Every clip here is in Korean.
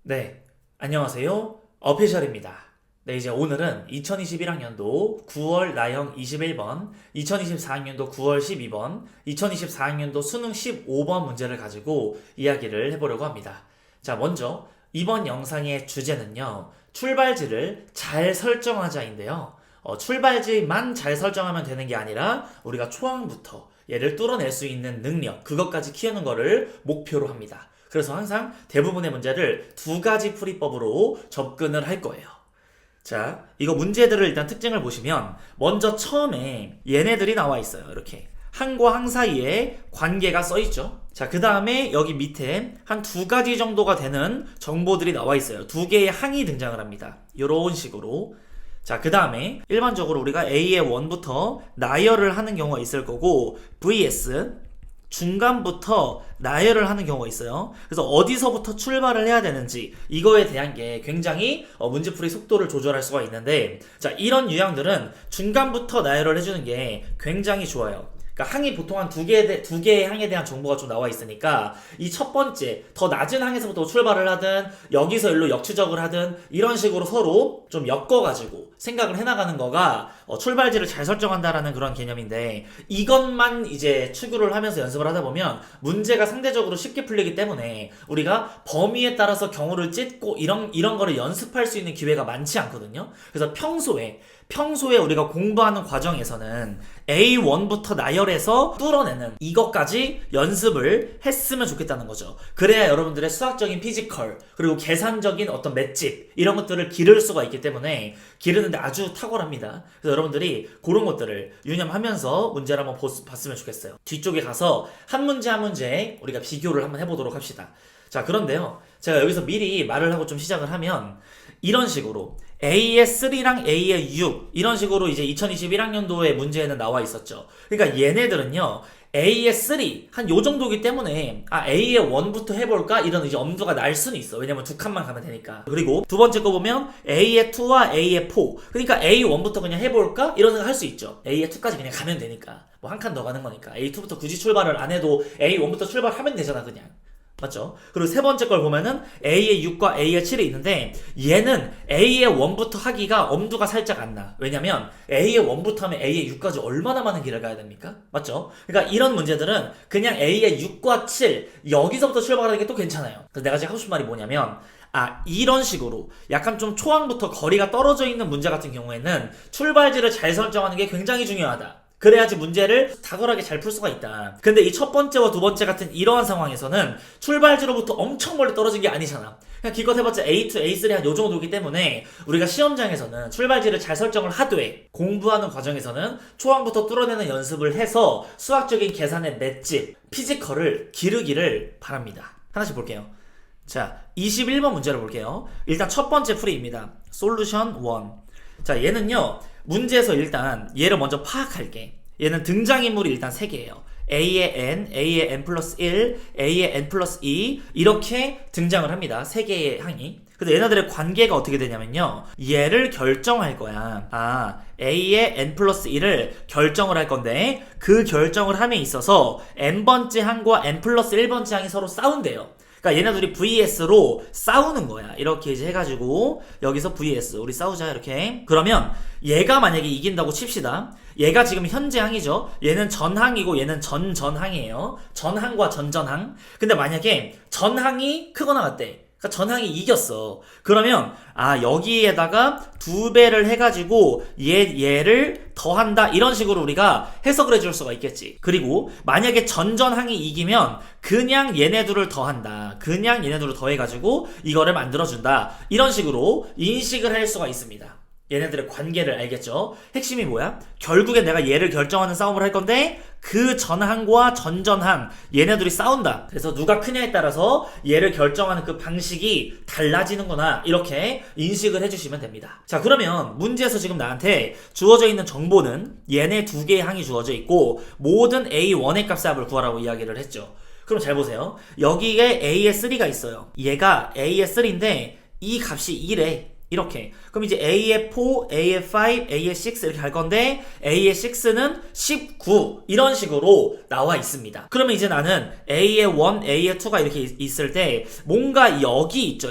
네, 안녕하세요. 어피셜입니다. 네, 이제 오늘은 2021학년도 9월 나형 21번, 2024학년도 9월 12번, 2024학년도 수능 15번 문제를 가지고 이야기를 해보려고 합니다. 자, 먼저 이번 영상의 주제는요, 출발지를 잘 설정하자인데요. 출발지만 잘 설정하면 되는 게 아니라 우리가 초항부터 얘를 뚫어낼 수 있는 능력, 그것까지 키우는 거를 목표로 합니다. 그래서 항상 대부분의 문제를 두 가지 풀이법으로 접근을 할 거예요. 자, 이거 문제들을 일단 특징을 보시면 먼저 처음에 얘네들이 나와 있어요. 이렇게 항과 항 사이에 관계가 써 있죠. 자, 그 다음에 여기 밑에 한 두 가지 정도가 되는 정보들이 나와 있어요. 두 개의 항이 등장을 합니다. 이런 식으로. 자, 그 다음에 일반적으로 우리가 A의 1부터 나열을 하는 경우가 있을 거고 vs 중간부터 나열을 하는 경우가 있어요. 그래서 어디서부터 출발을 해야 되는지 이거에 대한 게 굉장히 문제풀이 속도를 조절할 수가 있는데, 자, 이런 유형들은 중간부터 나열을 해주는 게 굉장히 좋아요. 그러니까 항이 보통 한 두 개의 항에 대한 정보가 좀 나와 있으니까 이 첫 번째 더 낮은 항에서부터 출발을 하든 여기서 일로 역추적을 하든 이런 식으로 서로 좀 엮어가지고 생각을 해나가는 거가 출발지를 잘 설정한다라는 그런 개념인데, 이것만 이제 추구를 하면서 연습을 하다 보면 문제가 상대적으로 쉽게 풀리기 때문에 우리가 범위에 따라서 경우를 찢고 이런 거를 연습할 수 있는 기회가 많지 않거든요. 그래서 평소에 우리가 공부하는 과정에서는 A1부터 나열해서 뚫어내는 이것까지 연습을 했으면 좋겠다는 거죠. 그래야 여러분들의 수학적인 피지컬 그리고 계산적인 어떤 맷집 이런 것들을 기를 수가 있기 때문에 기르는데 아주 탁월합니다. 그래서 여러분들이 그런 것들을 유념하면서 문제를 한번 봤으면 좋겠어요. 뒤쪽에 가서 한 문제 한 문제 우리가 비교를 한번 해보도록 합시다. 자, 그런데요, 제가 여기서 미리 말을 하고 좀 시작을 하면 이런 식으로 A의 3랑 A의 6 이런 식으로 이제 2021학년도의 문제에는 나와 있었죠. 그러니까 얘네들은요, A의 3 한 요 정도기 때문에 A의 1부터 해볼까 이런 이제 엄두가 날 수는 있어. 왜냐면 두 칸만 가면 되니까. 그리고 두 번째 거 보면 A의 2와 A의 4, 그러니까 A1부터 그냥 해볼까 이런 생각 할 수 있죠. A의 2까지 그냥 가면 되니까, 뭐 한 칸 더 가는 거니까 A2부터 굳이 출발을 안 해도 A1부터 출발하면 되잖아 그냥. 맞죠? 그리고 세 번째 걸 보면은 A의 6과 A의 7이 있는데 얘는 A의 1부터 하기가 엄두가 살짝 안 나. 왜냐면 A의 1부터 하면 A의 6까지 얼마나 많은 길을 가야 됩니까? 맞죠? 그러니까 이런 문제들은 그냥 A의 6과 7 여기서부터 출발하는 게 또 괜찮아요. 그래서 내가 지금 하고 싶은 말이 뭐냐면, 이런 식으로 약간 좀 초항부터 거리가 떨어져 있는 문제 같은 경우에는 출발지를 잘 설정하는 게 굉장히 중요하다. 그래야지 문제를 탁월하게 잘 풀 수가 있다. 근데 이 첫 번째와 두 번째 같은 이러한 상황에서는 출발지로부터 엄청 멀리 떨어진 게 아니잖아. 그냥 기껏 해봤자 A2, A3 한 요 정도이기 때문에 우리가 시험장에서는 출발지를 잘 설정을 하되 공부하는 과정에서는 초항부터 뚫어내는 연습을 해서 수학적인 계산의 맷집, 피지컬을 기르기를 바랍니다. 하나씩 볼게요. 자, 21번 문제를 볼게요. 일단 첫 번째 풀이입니다. 솔루션 1. 자, 얘는요, 문제에서 일단 얘를 먼저 파악할게. 얘는 등장인물이 일단 3개예요. A의 n, A의 n 플러스 1, A의 n 플러스 2 이렇게 등장을 합니다. 3개의 항이. 근데 얘네들의 관계가 어떻게 되냐면요, 얘를 결정할 거야. A의 n 플러스 1을 결정을 할 건데 그 결정을 함에 있어서 n번째 항과 n 플러스 1번째 항이 서로 싸운대요. 그러니까 얘네들이 VS로 싸우는 거야. 이렇게 이제 해가지고 여기서 VS 우리 싸우자 이렇게. 그러면 얘가 만약에 이긴다고 칩시다. 얘가 지금 현재 항이죠. 얘는 전항이고 얘는 전전항이에요. 전항과 전전항. 근데 만약에 전항이 크거나 같대. 그러니까 전항이 이겼어. 그러면 여기에다가 2배를 해가지고 얘를 더한다 이런 식으로 우리가 해석을 해줄 수가 있겠지. 그리고 만약에 전전항이 이기면 그냥 얘네들을 더한다. 그냥 얘네들을 더해가지고 이거를 만들어준다. 이런 식으로 인식을 할 수가 있습니다. 얘네들의 관계를 알겠죠? 핵심이 뭐야? 결국엔 내가 얘를 결정하는 싸움을 할 건데 그 전항과 전전항 얘네들이 싸운다. 그래서 누가 크냐에 따라서 얘를 결정하는 그 방식이 달라지는구나, 이렇게 인식을 해주시면 됩니다. 자, 그러면 문제에서 지금 나한테 주어져 있는 정보는 얘네 두 개의 항이 주어져 있고 모든 A1의 값의 합을 구하라고 이야기를 했죠. 그럼 잘 보세요. 여기에 A의 3가 있어요. 얘가 A의 3인데 이 값이 2래. 이렇게. 그럼 이제 A의 4, A의 5, A의 6 이렇게 갈 건데 A의 6는 19 이런 식으로 나와 있습니다. 그러면 이제 나는 A의 1, A의 2가 이렇게 있을 때 뭔가 여기 있죠.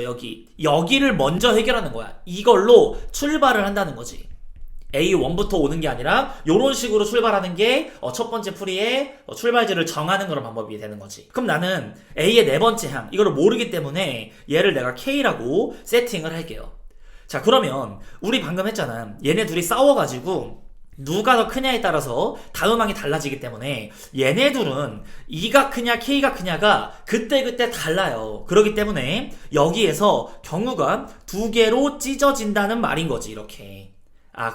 여기를 먼저 해결하는 거야. 이걸로 출발을 한다는 거지. A1부터 오는 게 아니라 이런 식으로 출발하는 게 첫 번째 풀이의 출발지를 정하는 그런 방법이 되는 거지. 그럼 나는 A의 네 번째 항 이거를 모르기 때문에 얘를 내가 K라고 세팅을 할게요. 자, 그러면 우리 방금 했잖아. 얘네 둘이 싸워가지고 누가 더 크냐에 따라서 다음 항이 달라지기 때문에 얘네 둘은 E가 크냐 K가 크냐가 그때그때 달라요. 그렇기 때문에 여기에서 경우가 두 개로 찢어진다는 말인 거지. 이렇게.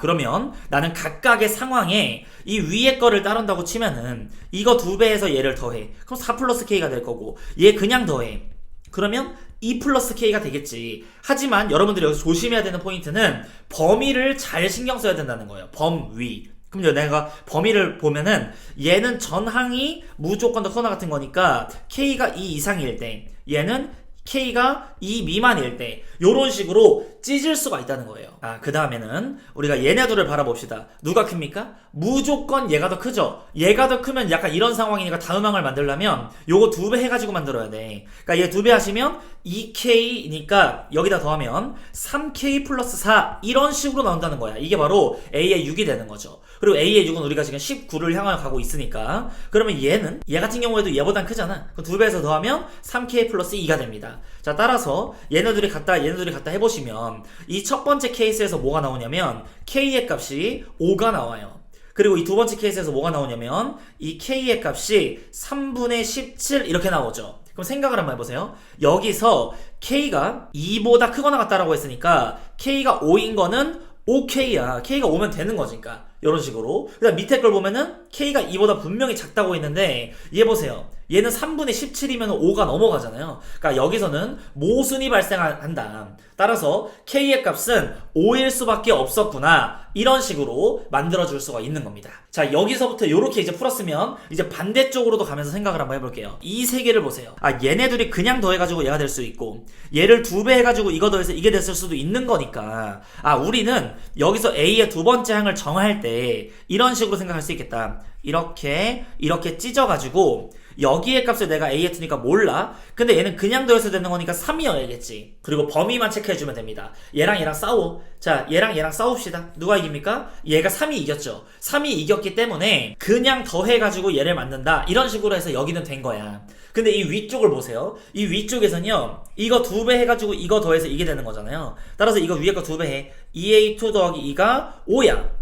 그러면 나는 각각의 상황에 이 위에 거를 따른다고 치면은 이거 2배에서 얘를 더해. 그럼 4 플러스 K가 될 거고 얘 그냥 더해. 그러면 2 플러스 K가 되겠지. 하지만 여러분들이 여기서 조심해야 되는 포인트는 범위를 잘 신경 써야 된다는 거예요. 범위. 그럼 내가 범위를 보면은 얘는 전항이 무조건 더 커나 같은 거니까 K가 2 이상일 때 얘는 K가 2 미만일 때 요런 식으로 찢을 수가 있다는 거예요. 그 다음에는 우리가 얘네 둘을 바라봅시다. 누가 큽니까? 무조건 얘가 더 크죠. 얘가 더 크면 약간 이런 상황이니까 다음 항을 만들려면 요거 2배 해가지고 만들어야 돼. 그러니까 얘 2배 하시면 2K니까 여기다 더하면 3K 플러스 4 이런 식으로 나온다는 거야. 이게 바로 A의 6이 되는 거죠. 그리고 A의 6은 우리가 지금 19를 향하여 가고 있으니까 그러면 얘 같은 경우에도 얘보단 크잖아. 그럼 2배에서 더하면 3K 플러스 2가 됩니다. 자, 따라서 얘네들이 같다 해보시면 이 첫 번째 케이스에서 뭐가 나오냐면 K의 값이 5가 나와요. 그리고 이 두 번째 케이스에서 뭐가 나오냐면 이 K의 값이 3분의 17 이렇게 나오죠. 그럼 생각을 한번 해보세요. 여기서 K가 2보다 크거나 같다라고 했으니까 K가 5인 거는 OK야. K가 5면 되는 거니까. 이런 식으로. 그 다음 밑에 걸 보면은 K가 2보다 분명히 작다고 했는데 얘 보세요. 얘는 3분의 17이면 5가 넘어가잖아요. 그러니까 여기서는 모순이 발생한다. 따라서 K의 값은 5일 수밖에 없었구나. 이런 식으로 만들어줄 수가 있는 겁니다. 자, 여기서부터 이렇게 이제 풀었으면 이제 반대쪽으로도 가면서 생각을 한번 해볼게요. 이 세 개를 보세요. 얘네 둘이 그냥 더해가지고 얘가 될 수 있고 얘를 2배 해가지고 이거 더해서 이게 됐을 수도 있는 거니까 우리는 여기서 A의 두 번째 항을 정할 때 이런 식으로 생각할 수 있겠다. 이렇게 찢어가지고 여기의 값을 내가 A에 두니까 몰라. 근데 얘는 그냥 더해서 되는 거니까 3이어야겠지. 그리고 범위만 체크해주면 됩니다. 얘랑 싸워. 자, 얘랑 싸웁시다. 누가 이깁니까? 얘가 3이 이겼죠. 3이 이겼기 때문에 그냥 더해가지고 얘를 만든다. 이런 식으로 해서 여기는 된 거야. 근데 이 위쪽을 보세요. 이 위쪽에서는요, 이거 2배 해가지고 이거 더해서 이게 되는 거잖아요. 따라서 이거 위에 거 2배 해. 2A2 더하기 2가 5야.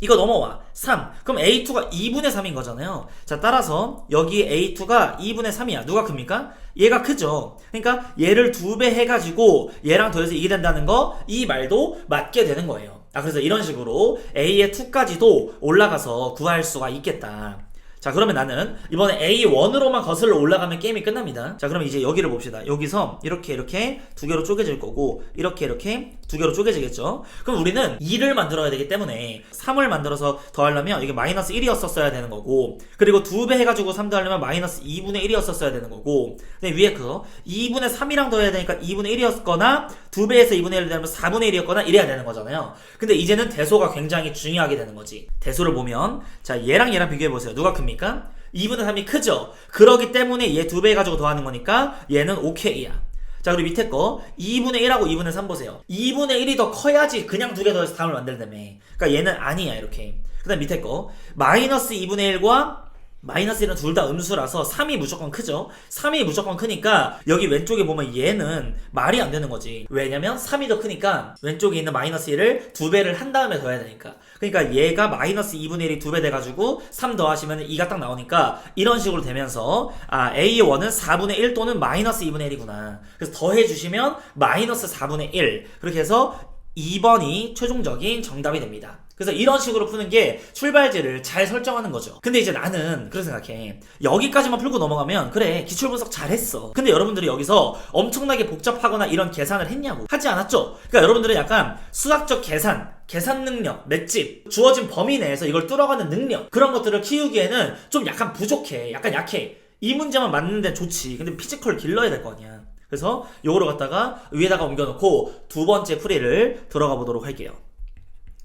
이거 넘어와. 3. 그럼 A2가 2분의 3인 거잖아요. 자, 따라서 여기 A2가 2분의 3이야. 누가 큽니까? 얘가 크죠. 그러니까 얘를 2배 해가지고 얘랑 더해서 이게 된다는 거, 이 말도 맞게 되는 거예요. 그래서 이런 식으로 A의 2까지도 올라가서 구할 수가 있겠다. 자, 그러면 나는 이번에 A1으로만 거슬러 올라가면 게임이 끝납니다. 자, 그럼 이제 여기를 봅시다. 여기서 이렇게 두 개로 쪼개질 거고 이렇게 두 개로 쪼개지겠죠. 그럼 우리는 2를 만들어야 되기 때문에 3을 만들어서 더하려면 이게 마이너스 1이었었어야 되는 거고, 그리고 2배 해가지고 3 더하려면 마이너스 2분의 1이었었어야 되는 거고, 근데 위에 그거 2분의 3이랑 더해야 되니까 2분의 1이었거나 2배에서 2분의 1을 되면 4분의 1이었거나 이래야 되는 거잖아요. 근데 이제는 대소가 굉장히 중요하게 되는 거지. 대소를 보면 자, 얘랑 비교해보세요. 누가 큽니까? 2분의 3이 크죠? 그러기 때문에 얘 2배 해가지고 더하는 거니까 얘는 OK야. 자, 그리고 밑에 거 2분의 1하고 2분의 3 보세요. 2분의 1이 더 커야지 그냥 2개 더해서 답을 만들다며. 그러니까 얘는 아니야. 이렇게. 그 다음 밑에 거 마이너스 2분의 1과 마이너스 1은 둘 다 음수라서 3이 무조건 크죠. 3이 무조건 크니까 여기 왼쪽에 보면 얘는 말이 안 되는 거지. 왜냐면 3이 더 크니까 왼쪽에 있는 마이너스 1을 2배를 한 다음에 더해야 되니까. 그러니까 얘가 마이너스 2분의 1이 2배 돼가지고 3 더하시면 2가 딱 나오니까 이런 식으로 되면서 A1은 4분의 1 또는 마이너스 2분의 1이구나. 그래서 더해주시면 마이너스 4분의 1. 그렇게 해서 2번이 최종적인 정답이 됩니다. 그래서 이런 식으로 푸는 게 출발지를 잘 설정하는 거죠. 근데 이제 나는 그렇게 생각해. 여기까지만 풀고 넘어가면 그래, 기출분석 잘했어. 근데 여러분들이 여기서 엄청나게 복잡하거나 이런 계산을 했냐고. 하지 않았죠? 그러니까 여러분들은 약간 수학적 계산 능력, 맷집, 주어진 범위 내에서 이걸 뚫어가는 능력, 그런 것들을 키우기에는 좀 약간 부족해. 약간 약해. 이 문제만 맞는 데는 좋지. 근데 피지컬 길러야 될 거 아니야. 그래서 요거를 갖다가 위에다가 옮겨놓고 두 번째 풀이를 들어가 보도록 할게요.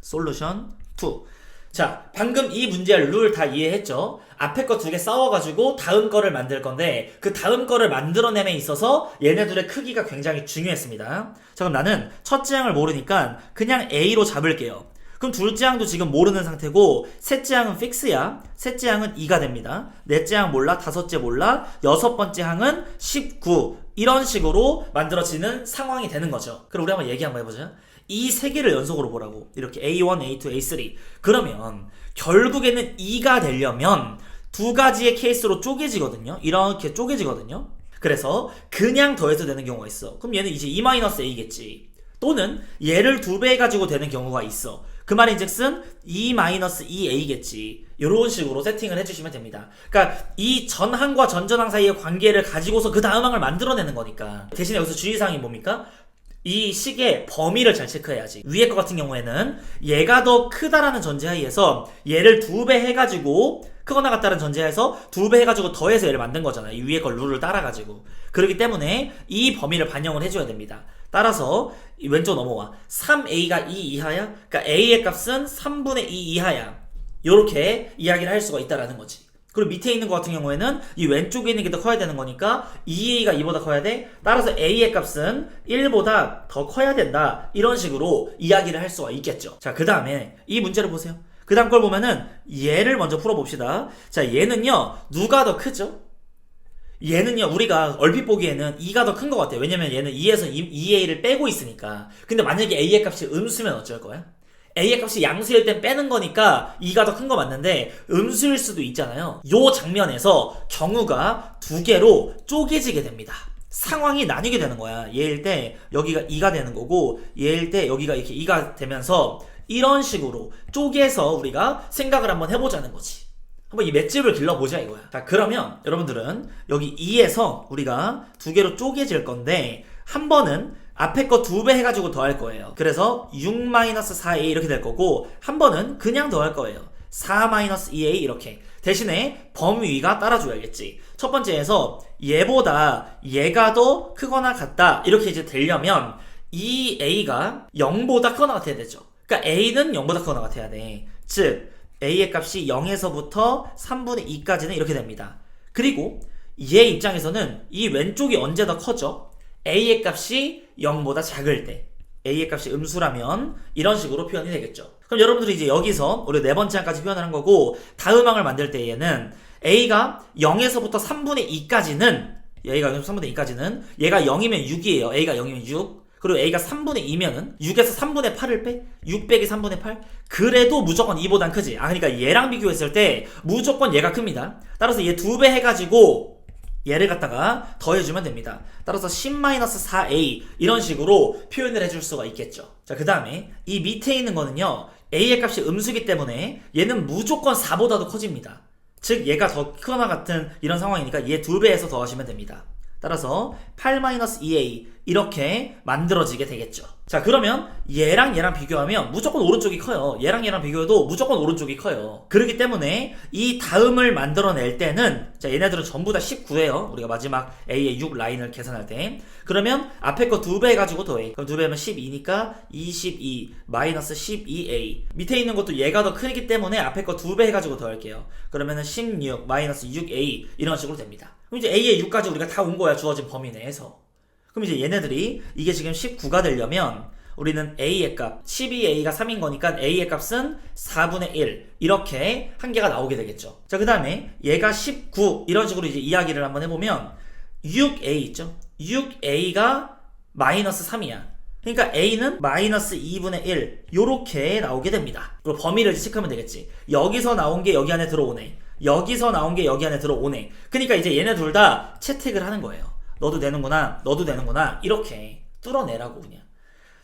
솔루션 2. 자, 방금 이 문제의 룰 다 이해했죠? 앞에 거 두 개 싸워가지고 다음 거를 만들 건데 그 다음 거를 만들어냄에 있어서 얘네들의 크기가 굉장히 중요했습니다. 자, 그럼 나는 첫째 항을 모르니까 그냥 A로 잡을게요. 그럼 둘째 항도 지금 모르는 상태고 셋째 항은 픽스야. 셋째 항은 2가 됩니다. 넷째 항 몰라. 다섯째 몰라. 여섯 번째 항은 19. 이런 식으로 만들어지는 상황이 되는 거죠. 그럼 우리 한번 얘기 한번 해보자. 이 세 개를 연속으로 보라고. 이렇게 A1, A2, A3. 그러면 결국에는 2가 되려면 두 가지의 케이스로 쪼개지거든요. 이렇게 쪼개지거든요. 그래서 그냥 더해서 되는 경우가 있어. 그럼 얘는 이제 2-A겠지. 또는 얘를 2배 해가지고 되는 경우가 있어. 그 말인즉슨 2-2A겠지. 이런 식으로 세팅을 해주시면 됩니다. 그러니까 이 전항과 전전항 사이의 관계를 가지고서 그 다음 항을 만들어내는 거니까. 대신에 여기서 주의사항이 뭡니까? 이 식의 범위를 잘 체크해야지. 위에 거 같은 경우에는 얘가 더 크다라는 전제하에서 얘를 2배 해가지고 크거나 같다는 전제하에서 2배 해가지고 더해서 얘를 만든 거잖아. 이 위에 걸 룰을 따라가지고. 그렇기 때문에 이 범위를 반영을 해줘야 됩니다. 따라서 왼쪽 넘어와. 3a가 2 이하야? 그러니까 a의 값은 3분의 2 이하야. 요렇게 이야기를 할 수가 있다라는 거지. 그리고 밑에 있는 것 같은 경우에는 이 왼쪽에 있는 게 더 커야 되는 거니까 2a가 2보다 커야 돼. 따라서 a의 값은 1보다 더 커야 된다. 이런 식으로 이야기를 할 수가 있겠죠. 자, 그 다음에 이 문제를 보세요. 그 다음 걸 보면은 얘를 먼저 풀어봅시다. 자, 얘는요 누가 더 크죠? 얘는요 우리가 얼핏 보기에는 2가 더 큰 것 같아요. 왜냐면 얘는 2에서 2a를 빼고 있으니까. 근데 만약에 a의 값이 음수면 어쩔 거야? a의 값이 양수일 땐 빼는 거니까 2가 더 큰 거 맞는데 음수일 수도 있잖아요. 요 장면에서 경우가 두 개로 쪼개지게 됩니다. 상황이 나뉘게 되는 거야. 얘일 때 여기가 2가 되는 거고 얘일 때 여기가 이렇게 2가 되면서 이런 식으로 쪼개서 우리가 생각을 한번 해보자는 거지. 한번 이 맷집을 길러보자 이거야. 자, 그러면 여러분들은 여기 2에서 우리가 두 개로 쪼개질 건데 한 번은 앞에 거 2배 해가지고 더할 거예요. 그래서 6-4a 이렇게 될 거고 한 번은 그냥 더할 거예요. 4-2a 이렇게. 대신에 범위가 따라줘야겠지. 첫 번째에서 얘보다 얘가 더 크거나 같다 이렇게 이제 되려면 이 a가 0보다 크거나 같아야 되죠. 그러니까 a는 0보다 크거나 같아야 돼. 즉 a의 값이 0에서부터 3분의 2까지는 이렇게 됩니다. 그리고 얘 입장에서는 이 왼쪽이 언제 더 커져? a의 값이 0보다 작을 때. a의 값이 음수라면 이런 식으로 표현이 되겠죠. 그럼 여러분들이 이제 여기서 우리 네 번째 항까지 표현을 한 거고 다음 항을 만들 때에는 a가 0에서부터 3분의 2까지는 얘가 0에서 3분의 2까지는 얘가 0이면 6이에요. a가 0이면 6. 그리고 a가 3분의 2면은 6에서 3분의 8을 빼? 6 빼기 3분의 8? 그래도 무조건 2보단 크지. 그러니까 얘랑 비교했을 때 무조건 얘가 큽니다. 따라서 얘 2배 해가지고 얘를 갖다가 더해주면 됩니다. 따라서 10-4a 이런 식으로 표현을 해줄 수가 있겠죠. 자, 그 다음에 이 밑에 있는 거는요 a의 값이 음수기 때문에 얘는 무조건 4보다도 커집니다. 즉 얘가 더 크거나 같은 이런 상황이니까 얘 2배해서 더하시면 됩니다. 따라서 8-2a 이렇게 만들어지게 되겠죠. 자, 그러면 얘랑 얘랑 비교하면 무조건 오른쪽이 커요. 얘랑 얘랑 비교해도 무조건 오른쪽이 커요. 그렇기 때문에 이 다음을 만들어낼 때는 자, 얘네들은 전부 다 19예요. 우리가 마지막 a의 6 라인을 계산할 때. 그러면 앞에 거 2배 해가지고 더해. 그럼 2배 하면 12니까 22 12a. 밑에 있는 것도 얘가 더 크기 때문에 앞에 거 2배 해가지고 더할게요. 그러면은 16 6a 이런 식으로 됩니다. 그럼 이제 a의 6까지 우리가 다 온 거야. 주어진 범위 내에서. 그럼 이제 얘네들이 이게 지금 19가 되려면 우리는 a의 값 12a가 3인 거니까 a의 값은 4분의 1 이렇게 한 개가 나오게 되겠죠. 자, 그 다음에 얘가 19 이런 식으로 이제 이야기를 한번 해보면 6a 있죠. 6a가 마이너스 3이야. 그러니까 a는 마이너스 2분의 1 요렇게 나오게 됩니다. 그리고 범위를 체크하면 되겠지. 여기서 나온 게 여기 안에 들어오네. 여기서 나온 게 여기 안에 들어오네. 그러니까 이제 얘네 둘 다 채택을 하는 거예요. 너도 되는구나, 너도 되는구나 이렇게 뚫어내라고 그냥.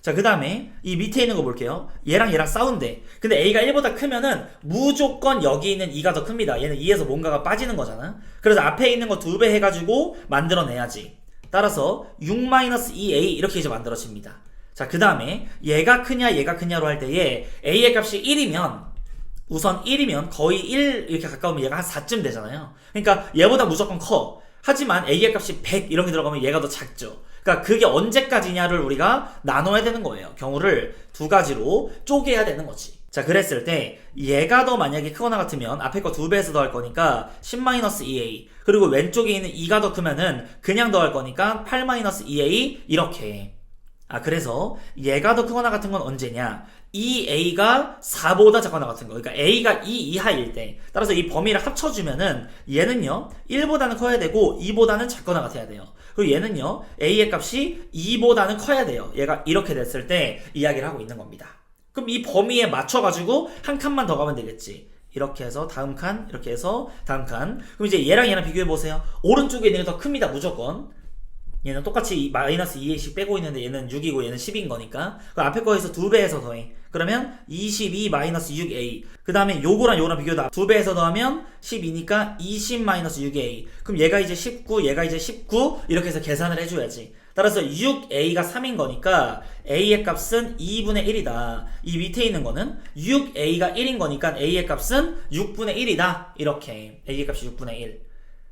자, 그 다음에 이 밑에 있는 거 볼게요. 얘랑 얘랑 싸운대. 근데 a가 1보다 크면은 무조건 여기 있는 2가 더 큽니다. 얘는 2에서 뭔가가 빠지는 거잖아. 그래서 앞에 있는 거 2배 해가지고 만들어내야지. 따라서 6-2a 이렇게 이제 만들어집니다. 자, 그 다음에 얘가 크냐 얘가 크냐로 할 때에 a의 값이 1이면 우선 1이면 거의 1 이렇게 가까우면 얘가 한 4쯤 되잖아요. 그러니까 얘보다 무조건 커. 하지만 a의 값이 100 이런 게 들어가면 얘가 더 작죠. 그러니까 그게 언제까지냐를 우리가 나눠야 되는 거예요. 경우를 두 가지로 쪼개야 되는 거지. 자, 그랬을 때 얘가 더 만약에 크거나 같으면 앞에 거 2배에서 더할 거니까 10-2a, 그리고 왼쪽에 있는 2가 더 크면은 그냥 더할 거니까 8-2a 이렇게. 그래서 얘가 더 크거나 같은 건 언제냐? 이 a가 4보다 작거나 같은 거. 그러니까 a가 2 이하일 때. 따라서 이 범위를 합쳐주면은 얘는요 1보다는 커야 되고 2보다는 작거나 같아야 돼요. 그리고 얘는요 a의 값이 2보다는 커야 돼요. 얘가 이렇게 됐을 때 이야기를 하고 있는 겁니다. 그럼 이 범위에 맞춰가지고 한 칸만 더 가면 되겠지. 이렇게 해서 다음 칸, 이렇게 해서 다음 칸. 그럼 이제 얘랑 얘랑 비교해보세요. 오른쪽에 있는 게 더 큽니다, 무조건. 얘는 똑같이 마이너스 2a씩 빼고 있는데 얘는 6이고 얘는 10인 거니까. 그 앞에 거에서 2배에서 더해. 그러면 22 마이너스 6a. 그 다음에 요거랑 요거랑 비교도 2배에서 더하면 12니까 20 마이너스 6a. 그럼 얘가 이제 19, 얘가 이제 19. 이렇게 해서 계산을 해줘야지. 따라서 6a가 3인 거니까 a의 값은 2분의 1이다. 이 밑에 있는 거는 6a가 1인 거니까 a의 값은 6분의 1이다. 이렇게 a의 값이 6분의 1.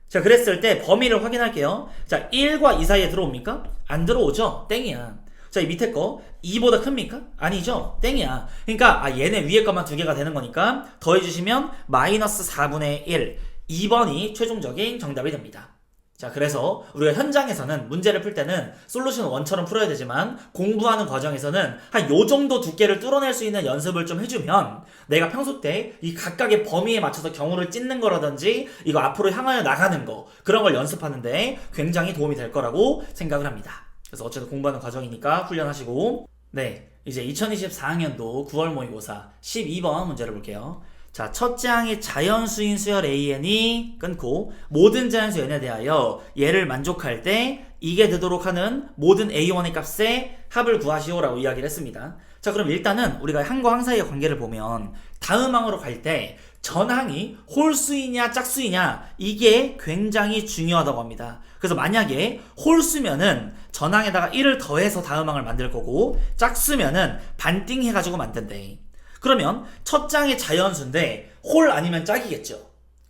자, 그랬을 때 범위를 확인할게요. 자, 1과 2 사이에 들어옵니까? 안 들어오죠? 땡이야. 자, 이 밑에 거 2보다 큽니까? 아니죠? 땡이야. 그러니까 얘네 위에 것만 두 개가 되는 거니까 더해주시면 마이너스 4분의 1. 2번이 최종적인 정답이 됩니다. 자, 그래서 우리가 현장에서는 문제를 풀 때는 솔루션 1처럼 풀어야 되지만 공부하는 과정에서는 한 요 정도 두께를 뚫어낼 수 있는 연습을 좀 해주면 내가 평소 때 이 각각의 범위에 맞춰서 경우를 찢는 거라든지 이거 앞으로 향하여 나가는 거 그런 걸 연습하는데 굉장히 도움이 될 거라고 생각을 합니다. 그래서 어쨌든 공부하는 과정이니까 훈련하시고, 네, 이제 2024학년도 9월 모의고사 12번 문제를 볼게요. 자, 첫째 항의 자연수인 수열 AN이 끊고 모든 자연수 N에 대하여 얘를 만족할 때 이게 되도록 하는 모든 A1의 값의 합을 구하시오라고 이야기를 했습니다. 자, 그럼 일단은 우리가 항과 항 사이의 관계를 보면 다음 항으로 갈 때 전항이 홀수이냐 짝수이냐 이게 굉장히 중요하다고 합니다. 그래서 만약에 홀수면은 전항에다가 1을 더해서 다음 항을 만들 거고 짝수면은 반띵 해가지고 만든대. 그러면 첫 장의 자연수인데 홀 아니면 짝이겠죠.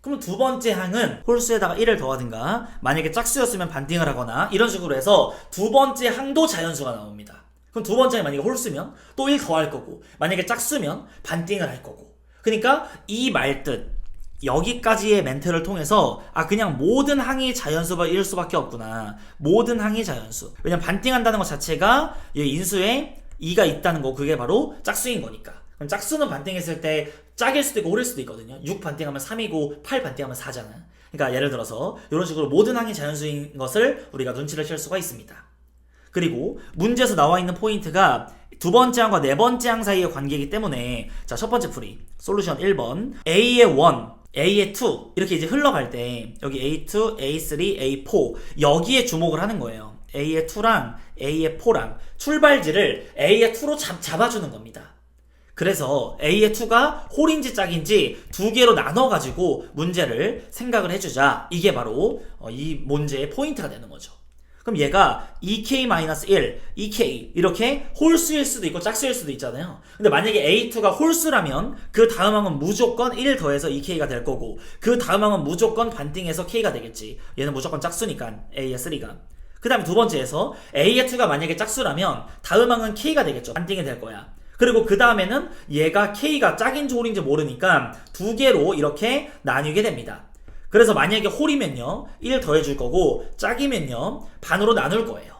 그럼 두 번째 항은 홀수에다가 1을 더하든가 만약에 짝수였으면 반띵을 하거나 이런 식으로 해서 두 번째 항도 자연수가 나옵니다. 그럼 두 번째 항이 만약에 홀수면 또 1 더할 거고 만약에 짝수면 반띵을 할 거고. 그러니까 이 말뜻 여기까지의 멘트를 통해서 그냥 모든 항이 자연수가 1 수밖에 없구나. 모든 항이 자연수. 왜냐면 반띵한다는 것 자체가 이 인수에 2가 있다는 거 그게 바로 짝수인 거니까. 그럼 짝수는 반띵했을 때 짝일 수도 있고 홀일 수도 있거든요. 6 반띵하면 3이고 8 반띵하면 4잖아. 그러니까 예를 들어서 이런 식으로 모든 항이 자연수인 것을 우리가 눈치를 챌 수가 있습니다. 그리고 문제에서 나와 있는 포인트가 두 번째 항과 네 번째 항 사이의 관계이기 때문에 자, 첫 번째 풀이 솔루션 1번 A의 1, A의 2 이렇게 이제 흘러갈 때 여기 A2, A3, A4 여기에 주목을 하는 거예요. A의 2랑 A의 4랑 출발지를 A의 2로 잡아주는 겁니다. 그래서 A의 2가 홀인지 짝인지 두 개로 나눠가지고 문제를 생각을 해주자. 이게 바로 이 문제의 포인트가 되는 거죠. 그럼 얘가 2k-1, 2k 이렇게 홀수일 수도 있고 짝수일 수도 있잖아요. 근데 만약에 A2가 홀수라면 그 다음 항은 무조건 1 더해서 2k가 될 거고 그 다음 항은 무조건 반띵해서 k가 되겠지. 얘는 무조건 짝수니까 A의 3가. 그 다음에 두 번째에서 A의 2가 만약에 짝수라면 다음 항은 k가 되겠죠. 반띵이 될 거야. 그리고 그 다음에는 얘가 k가 짝인지 홀인지 모르니까 두 개로 이렇게 나뉘게 됩니다. 그래서 만약에 홀이면요 1 더해줄 거고 짝이면요 반으로 나눌 거예요.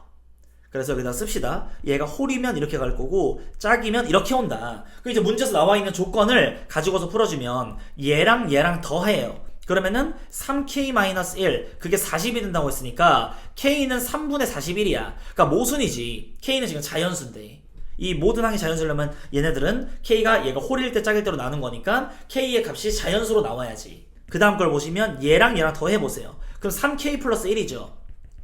그래서 여기다 씁시다. 얘가 홀이면 이렇게 갈 거고 짝이면 이렇게 온다. 그리고 이제 문제에서 나와 있는 조건을 가지고서 풀어주면 얘랑 얘랑 더해요. 그러면은 3k-1 그게 40이 된다고 했으니까 k는 3분의 41이야. 그러니까 모순이지. k는 지금 자연수인데 이 모든 항이 자연수려면 얘네들은 k가 얘가 홀일 때 짝일 때로 나눈 거니까 k의 값이 자연수로 나와야지. 그 다음 걸 보시면 얘랑 얘랑 더 해보세요. 그럼 3k 플러스 1이죠.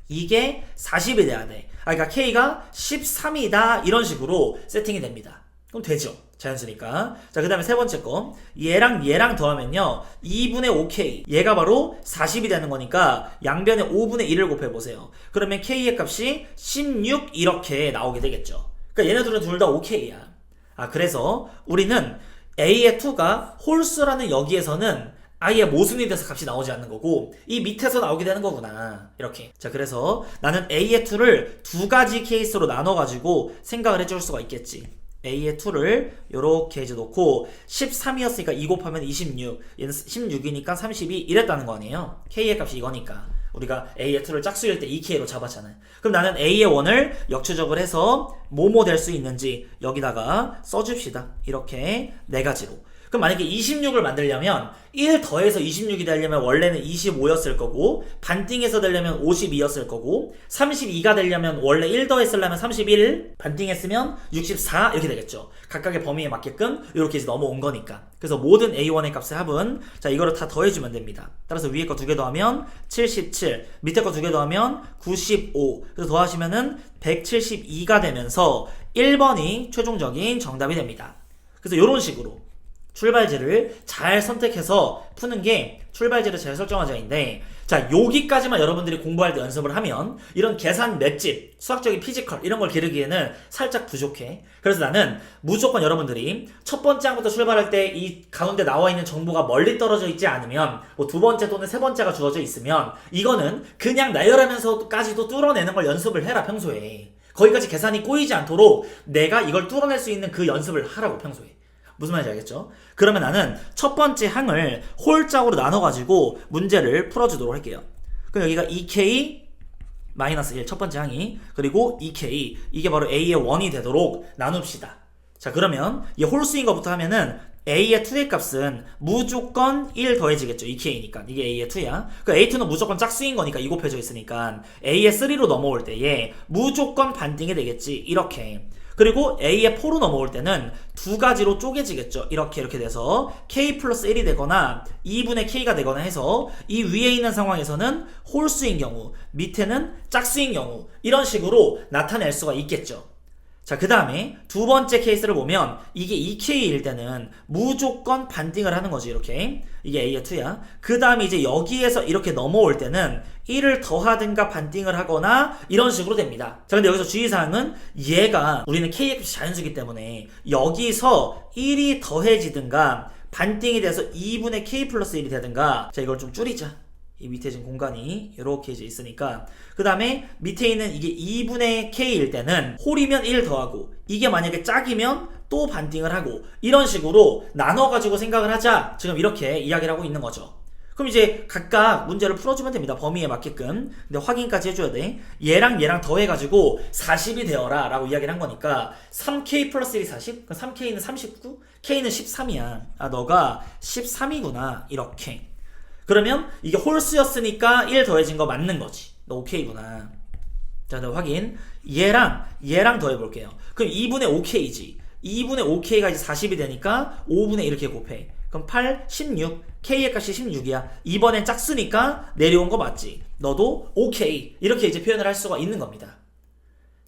이게 40이 돼야 돼. 그러니까 k가 13이다 이런 식으로 세팅이 됩니다. 그럼 되죠. 자연수니까. 자, 그 다음에 세 번째 거 얘랑 얘랑 더하면요 2분의 5k 얘가 바로 40이 되는 거니까 양변에 5분의 1을 곱해보세요. 그러면 k의 값이 16 이렇게 나오게 되겠죠. 그러니까 얘네들은 둘 다 5k야. 그래서 우리는 A의 2가 홀수라는 여기에서는 아예 모순이 돼서 값이 나오지 않는 거고 이 밑에서 나오게 되는 거구나. 이렇게. 자, 그래서 나는 A의 2를 두 가지 케이스로 나눠가지고 생각을 해줄 수가 있겠지. A의 2를 요렇게 이제 놓고 13이었으니까 2 곱하면 26, 얘는 16이니까 32 이랬다는 거 아니에요. K의 값이 이거니까 우리가 A의 2를 짝수일 때 2K로 잡았잖아요. 그럼 나는 A의 1을 역추적을 해서 뭐뭐 될 수 있는지 여기다가 써줍시다. 이렇게 네 가지로. 그럼 만약에 26을 만들려면 1 더해서 26이 되려면 원래는 25였을 거고 반띵해서 되려면 52였을 거고 32가 되려면 원래 1 더했으려면 31 반띵했으면 64 이렇게 되겠죠. 각각의 범위에 맞게끔 이렇게 이제 넘어온 거니까. 그래서 모든 A1의 값의 합은 자 이거를 다 더해주면 됩니다. 따라서 위에 거 두 개 더하면 77 밑에 거 두 개 더하면 95 그래서 더하시면은 172가 되면서 1번이 최종적인 정답이 됩니다. 그래서 이런 식으로 출발지를 잘 선택해서 푸는 게 출발지를 잘 설정하자인데 자 여기까지만 여러분들이 공부할 때 연습을 하면 이런 계산 맷집, 수학적인 피지컬 이런 걸 기르기에는 살짝 부족해. 그래서 나는 무조건 여러분들이 첫 번째 항부터 출발할 때 이 가운데 나와 있는 정보가 멀리 떨어져 있지 않으면 뭐 두 번째 또는 세 번째가 주어져 있으면 이거는 그냥 나열하면서까지도 뚫어내는 걸 연습을 해라 평소에. 거기까지 계산이 꼬이지 않도록 내가 이걸 뚫어낼 수 있는 그 연습을 하라고 평소에. 무슨 말인지 알겠죠? 그러면 나는 첫 번째 항을 홀짝으로 나눠가지고 문제를 풀어주도록 할게요. 그럼 여기가 2K 마이너스 1 첫 번째 항이 그리고 2K 이게 바로 A의 1이 되도록 나눕시다. 자 그러면 이 홀수인 것부터 하면은 A의 2의 값은 무조건 1 더해지겠죠. 2K니까 이게 A의 2야. 그 A2는 무조건 짝수인 거니까 2 곱해져 있으니까 A의 3로 넘어올 때에 무조건 반띵이 되겠지. 이렇게. 그리고 A의 4로 넘어올 때는 두 가지로 쪼개지겠죠. 이렇게 돼서 K 플러스 1이 되거나 2분의 K가 되거나 해서 이 위에 있는 상황에서는 홀수인 경우, 밑에는 짝수인 경우 이런 식으로 나타낼 수가 있겠죠. 자, 그 다음에 두 번째 케이스를 보면 이게 2K일 때는 무조건 반띵을 하는 거지. 이렇게. 이게 A의 2야. 그 다음에 이제 여기에서 이렇게 넘어올 때는 1을 더하든가 반띵을 하거나 이런 식으로 됩니다. 자, 근데 여기서 주의사항은 얘가 우리는 K의 값이 자연수이기 때문에 여기서 1이 더해지든가 반띵이 돼서 2분의 K 플러스 1이 되든가 자, 이걸 좀 줄이자. 이 밑에 지금 공간이 이렇게 이제 있으니까 그 다음에 밑에 있는 이게 2분의 K일 때는 홀이면 1 더하고 이게 만약에 짝이면 또 반띵을 하고 이런 식으로 나눠가지고 생각을 하자 지금 이렇게 이야기를 하고 있는 거죠. 그럼 이제 각각 문제를 풀어주면 됩니다. 범위에 맞게끔. 근데 확인까지 해줘야 돼. 얘랑 얘랑 더해가지고 40이 되어라 라고 이야기를 한 거니까 3K 플러스 1이 40? 그럼 3K는 39? K는 13이야. 아 너가 13이구나 이렇게. 그러면 이게 홀수였으니까 1 더해진 거 맞는 거지. 너 오케이구나. 자, 확인. 얘랑 더해볼게요. 그럼 2분의 5K지. 2분의 5K가 이제 40이 되니까 5분의 이렇게 곱해. 그럼 8, 16. K의 값이 16이야. 이번엔 짝수니까 내려온 거 맞지. 너도 오케이. 이렇게 이제 표현을 할 수가 있는 겁니다.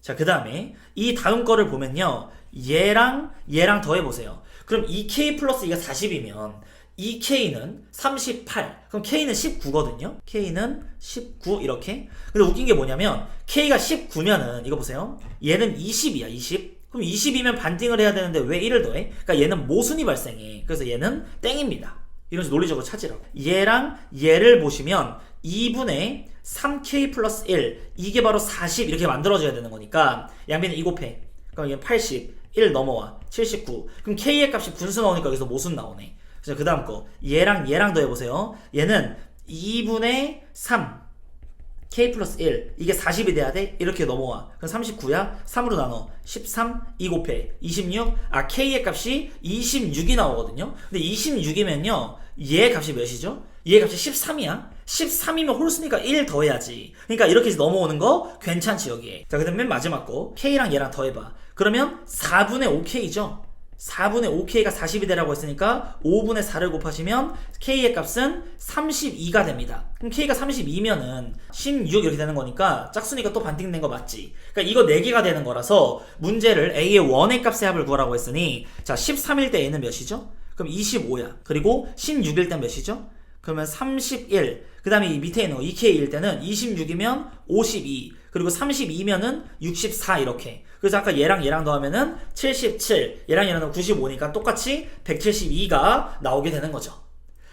자, 그 다음에 이 다음 거를 보면요. 얘랑 더해보세요. 그럼 2K 플러스 2가 40이면 2K는 38. 그럼 K는 19거든요. K는 19 이렇게. 근데 웃긴 게 뭐냐면 K가 19면은 이거 보세요. 얘는 20이야. 20. 그럼 20이면 반띵을 해야 되는데 왜 1을 더해? 그러니까 얘는 모순이 발생해. 그래서 얘는 땡입니다. 이런 식으로 논리적으로 찾으라고. 얘랑 얘를 보시면 2분의 3K 플러스 1 이게 바로 40 이렇게 만들어져야 되는 거니까 양변에 2 곱해. 그럼 얘는 80 1 넘어와 79. 그럼 K의 값이 분수 나오니까 여기서 모순 나오네. 그 다음 거 얘랑 더해보세요. 얘는 2분의 3 K 플러스 1 이게 40이 돼야 돼? 이렇게 넘어와. 그럼 39야? 3으로 나눠 13 2 곱해 26 K의 값이 26이 나오거든요. 근데 26이면요 얘 값이 몇이죠? 얘 값이 13이야. 13이면 홀수니까 1 더해야지. 그러니까 이렇게 해서 넘어오는 거 괜찮지 여기에. 자, 그 다음에 맨 마지막 거 K랑 얘랑 더해봐. 그러면 4분의 5K죠. 4분의 5K가 40이 되라고 했으니까 5분의 4를 곱하시면 K의 값은 32가 됩니다. 그럼 K가 32면은 16 이렇게 되는 거니까 짝수니까 또 반띵된 거 맞지? 그러니까 이거 4개가 되는 거라서 문제를 A의 1의 값의 합을 구하라고 했으니 자 13일 때 A는 몇이죠? 그럼 25야. 그리고 16일 때 몇이죠? 그러면 31. 그 다음에 이 밑에 있는 거 2K일 때는 26이면 52. 그리고 32면은 64 이렇게. 그래서 아까 얘랑 더하면은 77. 얘랑 더하면 95니까 똑같이 172가 나오게 되는 거죠.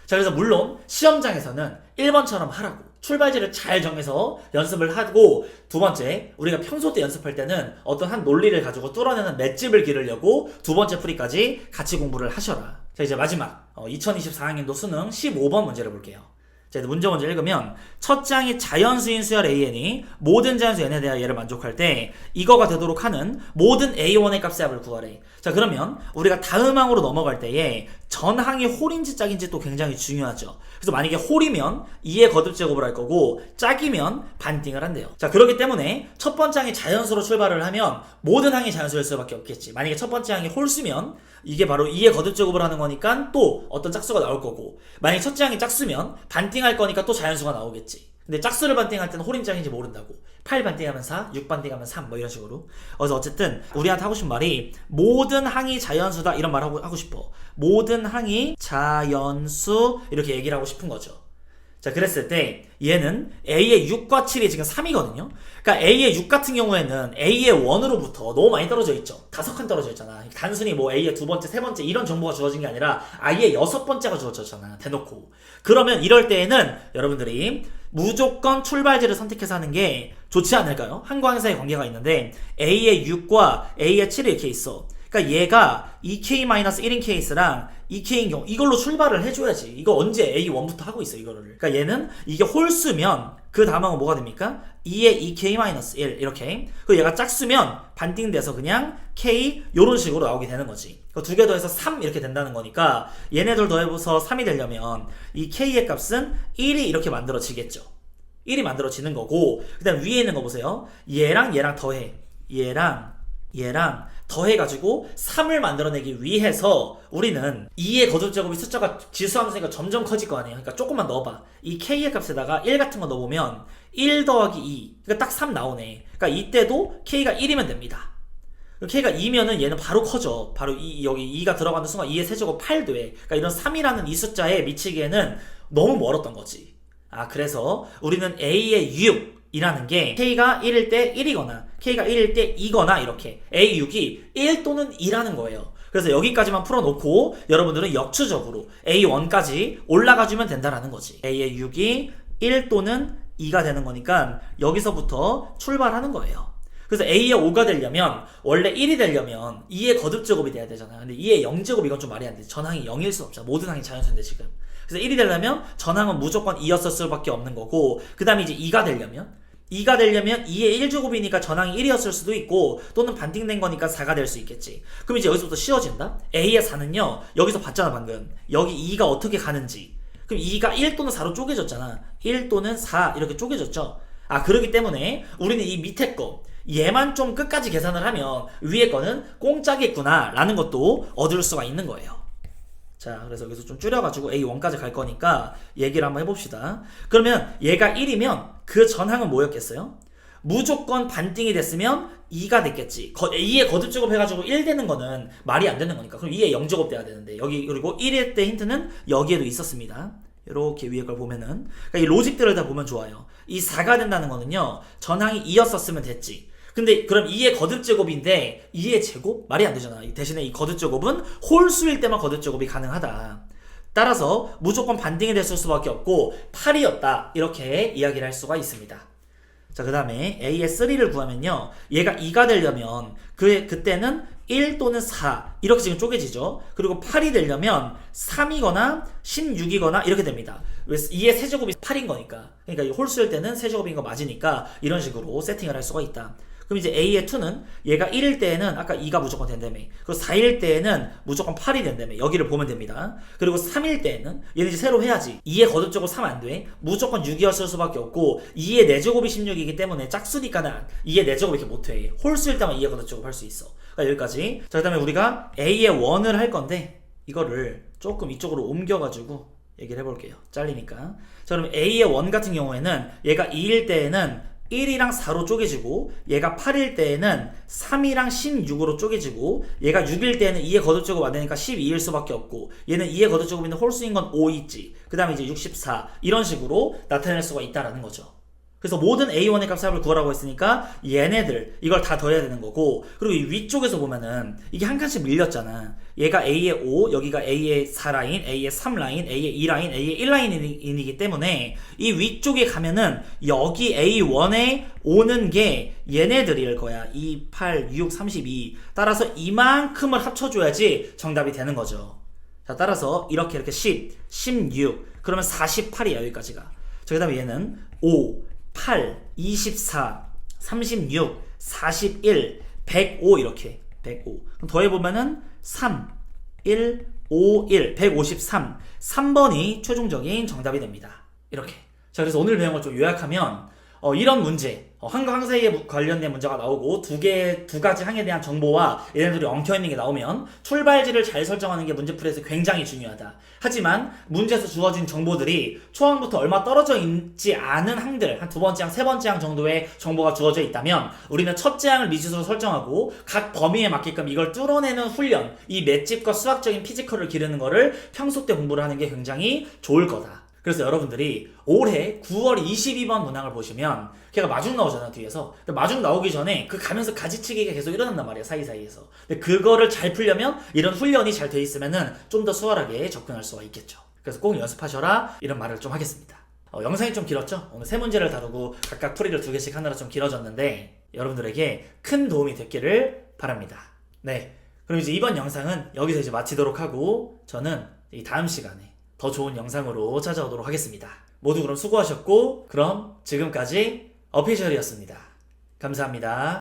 자, 자, 그래서 물론 시험장에서는 1번처럼 하라고 출발지를 잘 정해서 연습을 하고, 두 번째, 우리가 평소 때 연습할 때는 어떤 한 논리를 가지고 뚫어내는 맷집을 기르려고 두 번째 풀이까지 같이 공부를 하셔라. 자, 이제 마지막 2024학년도 수능 15번 문제를 볼게요. 자, 문제 먼저 읽으면, 첫 장이 자연수인 수열 AN이 모든 자연수 n에 대한 예를 만족할 때 이거가 되도록 하는 모든 A1의 값의 합을 구하래. 자, 그러면 우리가 다음 항으로 넘어갈 때에 전항이 홀인지 짝인지 또 굉장히 중요하죠. 그래서 만약에 홀이면 2의 거듭제곱을 할 거고 짝이면 반띵을 한대요. 자, 그렇기 때문에 첫 번째 항이 자연수로 출발을 하면 모든 항이 자연수일 수밖에 없겠지. 만약에 첫 번째 항이 홀수면 이게 바로 2의 거듭제곱을 하는 거니까 또 어떤 짝수가 나올 거고, 만약에 첫째 항이 짝수면 반띵할 거니까 또 자연수가 나오겠지. 근데 짝수를 반띵할 때는 홀인지 짝인지 모른다고. 8 반띵하면 4, 6 반띵하면 3, 뭐 이런 식으로. 그래서 어쨌든 우리한테 하고 싶은 말이 모든 항이 자연수다 이런 말 하고 싶어. 모든 항이 자연수 이렇게 얘기를 하고 싶은 거죠. 자, 그랬을 때 얘는 A의 6과 7이 지금 3이거든요. 그러니까 A의 6 같은 경우에는 A의 1으로부터 너무 많이 떨어져 있죠. 5칸 떨어져 있잖아. 단순히 뭐 A의 두 번째, 세 번째 이런 정보가 주어진 게 아니라 아예 6번째가 주어졌잖아. 대놓고. 그러면 이럴 때에는 여러분들이 무조건 출발지를 선택해서 하는 게 좋지 않을까요? 항과 항사의 관계가 있는데 A의 6과 A의 7이 이렇게 있어. 그러니까 얘가 2K-1인 케이스랑 2K인 경우 이걸로 출발을 해줘야지. 이거 언제 A1부터 하고 있어 이거를. 그러니까 얘는 이게 홀수면 그 다음은 뭐가 됩니까? 2의 2K-1 이렇게. 그리고 얘가 짝수면 반띵돼서 그냥 K 요런 식으로 나오게 되는 거지. 두 개 더해서 3 이렇게 된다는 거니까 얘네들 더해서 3이 되려면 이 K의 값은 1이 이렇게 만들어지겠죠. 1이 만들어지는 거고, 그 다음 위에 있는 거 보세요. 얘랑 더해. 얘랑 더해가지고 3을 만들어내기 위해서 우리는 2의 거듭제곱이 숫자가 지수함수니까 점점 커질 거 아니에요. 그러니까 조금만 넣어봐. 이 K의 값에다가 1 같은 거 넣어보면 1 더하기 2, 그러니까 딱 3 나오네. 그러니까 이때도 K가 1이면 됩니다. K가 2면은 얘는 바로 커져. 바로 여기 2가 들어가는 순간 2의 세제곱 8 돼. 그러니까 이런 3이라는 이 숫자에 미치기에는 너무 멀었던 거지. 아, 그래서 우리는 A의 6 이라는 게 K가 1일 때 1이거나 K가 1일 때 2거나 이렇게 A6이 1 또는 2라는 거예요. 그래서 여기까지만 풀어놓고 여러분들은 역추적으로 A1까지 올라가주면 된다라는 거지. A의 6이 1 또는 2가 되는 거니까 여기서부터 출발하는 거예요. 그래서 A의 5가 되려면 원래 1이 되려면 2의 거듭제곱이 돼야 되잖아요. 근데 2의 0제곱 이건 좀 말이 안 돼. 전항이 0일 수 없잖아. 모든 항이 자연수인데 지금. 그래서 1이 되려면 전항은 무조건 2였을 수밖에 없는 거고, 그 다음에 이제 2가 되려면 2의 1제곱이니까 전항이 1이었을 수도 있고, 또는 반띵된 거니까 4가 될 수 있겠지. 그럼 이제 여기서부터 쉬워진다? A의 4는요, 여기서 봤잖아 방금. 여기 2가 어떻게 가는지. 그럼 2가 1 또는 4로 쪼개졌잖아. 1 또는 4 이렇게 쪼개졌죠. 아, 그렇기 때문에 우리는 이 밑에 거 얘만 좀 끝까지 계산을 하면 위에 거는 공짜겠구나 라는 것도 얻을 수가 있는 거예요. 자, 그래서 여기서 좀 줄여가지고 A1까지 갈 거니까 얘기를 한번 해봅시다. 그러면 얘가 1이면 그 전항은 뭐였겠어요? 무조건 반띵이 됐으면 2가 됐겠지. 2의 거듭제곱 해가지고 1 되는 거는 말이 안 되는 거니까. 그럼 2의 0제곱 돼야 되는데, 여기 그리고 1일 때 힌트는 여기에도 있었습니다. 이렇게 위에 걸 보면은, 그러니까 이 로직들을 다 보면 좋아요. 이 4가 된다는 거는요, 전항이 2였었으면 됐지. 근데 그럼 2의 거듭제곱인데 2의 제곱? 말이 안 되잖아. 대신에 이 거듭제곱은 홀수일 때만 거듭제곱이 가능하다. 따라서 무조건 반등이 됐을 수밖에 없고 8이었다. 이렇게 이야기를 할 수가 있습니다. 자, 그 다음에 A의 3를 구하면요, 얘가 2가 되려면 그때는 1 또는 4 이렇게 지금 쪼개지죠. 그리고 8이 되려면 3이거나 16이거나 이렇게 됩니다. 왜? 2의 세제곱이 8인 거니까. 그러니까 이 홀수일 때는 세제곱인 거 맞으니까 이런 식으로 세팅을 할 수가 있다. 그럼 이제 A의 2는 얘가 1일 때에는 아까 2가 무조건 된다며. 그리고 4일 때에는 무조건 8이 된다며. 여기를 보면 됩니다. 그리고 3일 때에는 얘는 이제 새로 해야지. 2의 거듭제곱 3 안 돼. 무조건 6이었을 수밖에 없고 2의 4제곱이 16이기 때문에 짝수니까는 2의 4제곱 이렇게 못해. 홀수일 때만 2의 거듭제곱 할 수 있어. 그러니까 여기까지. 자, 그 다음에 우리가 A의 1을 할 건데 이거를 조금 이쪽으로 옮겨가지고 얘기를 해볼게요. 잘리니까. 자, 그럼 A의 1 같은 경우에는 얘가 2일 때에는 1이랑 4로 쪼개지고, 얘가 8일 때에는 3이랑 16으로 쪼개지고, 얘가 6일 때에는 2의 거듭제곱 안 되니까 12일 수밖에 없고, 얘는 2의 거듭제곱 있는 홀수인 건 5 있지. 그 다음에 이제 64 이런 식으로 나타낼 수가 있다라는 거죠. 그래서 모든 A1의 값의 합을 구하라고 했으니까 얘네들 이걸 다 더해야 되는 거고, 그리고 이 위쪽에서 보면은 이게 한 칸씩 밀렸잖아. 얘가 A의 5, 여기가 A의 4라인, A의 3라인, A의 2라인, A의 1라인이기 때문에 이 위쪽에 가면은 여기 A1에 오는 게 얘네들일 거야. 2, 8, 6, 32. 따라서 이만큼을 합쳐줘야지 정답이 되는 거죠. 자, 따라서 이렇게 10, 16, 그러면 48이야, 여기까지가. 자, 그 다음에 얘는 5, 8, 24, 36, 41, 105 이렇게 105. 그럼 더해보면은 3, 1, 5, 1, 153. 3번이 최종적인 정답이 됩니다. 이렇게. 자, 그래서 오늘 배운 걸 좀 요약하면 이런 문제, 항과 항사에 관련된 문제가 나오고 두 가지 항에 대한 정보와 얘네들이 엉켜있는 게 나오면 출발지를 잘 설정하는 게 문제풀이에서 굉장히 중요하다. 하지만 문제에서 주어진 정보들이 초항부터 얼마 떨어져 있지 않은 항들, 한 두 번째 항, 세 번째 항 정도의 정보가 주어져 있다면 우리는 첫째 항을 미지수로 설정하고 각 범위에 맞게끔 이걸 뚫어내는 훈련, 이 맷집과 수학적인 피지컬을 기르는 거를 평소 때 공부를 하는 게 굉장히 좋을 거다. 그래서 여러분들이 올해 9월 22번 문항을 보시면 걔가 마중 나오잖아, 뒤에서. 근데 마중 나오기 전에 그 가면서 가지치기가 계속 일어난단 말이야, 사이사이에서. 근데 그거를 잘 풀려면 이런 훈련이 잘 돼 있으면은 좀 더 수월하게 접근할 수가 있겠죠. 그래서 꼭 연습하셔라, 이런 말을 좀 하겠습니다. 영상이 좀 길었죠? 오늘 세 문제를 다루고 각각 풀이를 2개씩 하느라 좀 길어졌는데 여러분들에게 큰 도움이 됐기를 바랍니다. 네, 그럼 이제 이번 영상은 여기서 이제 마치도록 하고 저는 이 다음 시간에 더 좋은 영상으로 찾아오도록 하겠습니다. 모두 그럼 수고하셨고, 그럼 지금까지 어피셜이었습니다. 감사합니다.